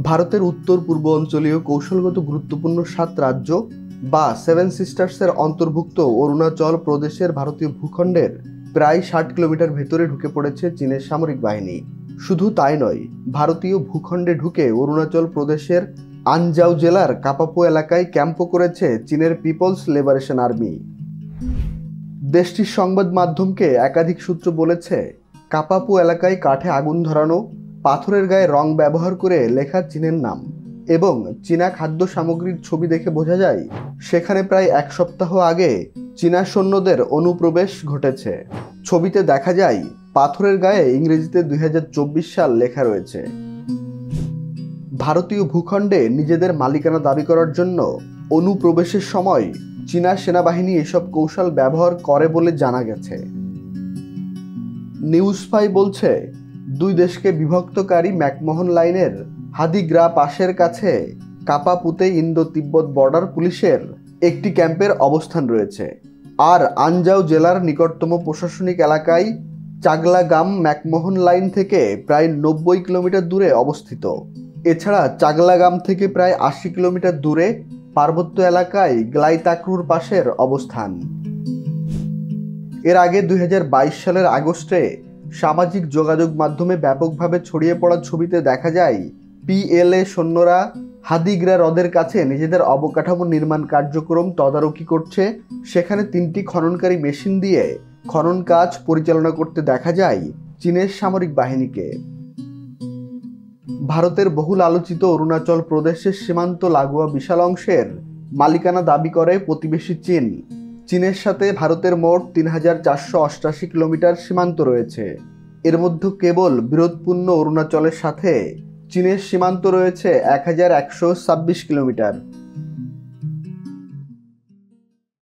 ভারতের উত্তর পূর্ব অঞ্চলীয় কৌশলগত গুরুত্বপূর্ণ 7 রাজ্য বা সেভেন সিস্টার্সের অন্তর্ভুক্ত অরুণাচল প্রদেশের ভারতীয় ভূখণ্ডের প্রায় 60 কিলোমিটার ভেতরে ঢুকে পড়েছে চীনের সামরিক বাহিনী। শুধু তাই নয়, ভারতীয় ভূখণ্ডে ঢুকে অরুণাচল প্রদেশের আনজাও জেলার কাপাপু এলাকায় ক্যাম্পও করেছে চীনের পিপলস লিবারেশন আর্মি। দেশটির সংবাদ মাধ্যমকে একাধিক সূত্র বলেছে, কাপাপু এলাকায় কাঠে আগুন ধরানো, পাথরের গায়ে রং ব্যবহার করে লেখা চীনের নাম এবং চীনা খাদ্য সামগ্রীর ছবি দেখে বোঝা যায় সেখানে প্রায় এক সপ্তাহ আগে চীনা সৈন্যদের অনুপ্রবেশ ঘটেছে। ছবিতে দেখা যায় পাথরের গায়ে ইংরেজিতে 2024 সাল লেখা রয়েছে। ভারতীয় ভূখণ্ডে নিজেদের মালিকানা দাবি করার জন্য অনুপ্রবেশের সময় চীনা সেনাবাহিনী এসব কৌশল ব্যবহার করে বলে জানা গেছে। নিউজ 5 বলছে, দুই দেশকে বিভক্তকারী ম্যাকমোহন লাইনের হাদিগ্রা পাসের কাছে কাপাপুতে ইন্দো তিব্বত বর্ডার পুলিশের একটি ক্যাম্পের অবস্থান রয়েছে, আর আনজাও জেলার নিকটতম প্রশাসনিক এলাকায় চাগলাগাম ম্যাকমোহন লাইন থেকে প্রায় 90 কিলোমিটার দূরে অবস্থিত। এছাড়া চাগলাগাম থেকে প্রায় 80 কিলোমিটার দূরে পার্বত্য এলাকায় গ্লাইতাক্রুর পাসের অবস্থান। এর আগে 2022 সালের আগস্টে সামাজিক যোগাযোগ মাধ্যমে ব্যাপকভাবে ছড়িয়ে পড়া ছবিতে দেখা যায় পিএলএ সৈন্যরা হাদিগ্রা হ্রদের কাছে নিজেদের অবকাঠামো নির্মাণ কার্যক্রম তদারকি করছে। সেখানে 3টি খননকারী মেশিন দিয়ে খনন কাজ পরিচালনা করতে দেখা যায় চীনের সামরিক বাহিনীকে। ভারতের বহুল আলোচিত অরুণাচল প্রদেশের সীমান্ত লাগোয়া বিশাল অংশের মালিকানা দাবি করে প্রতিবেশী চীন। চীনের সাথে ভারতের মোট 3488 কিলোমিটার সীমান্ত রয়েছে। এর মধ্যে কেবল বিরোধপূর্ণ অরুণাচলের সাথে চীনের সীমান্ত রয়েছে 1126 কিলোমিটার।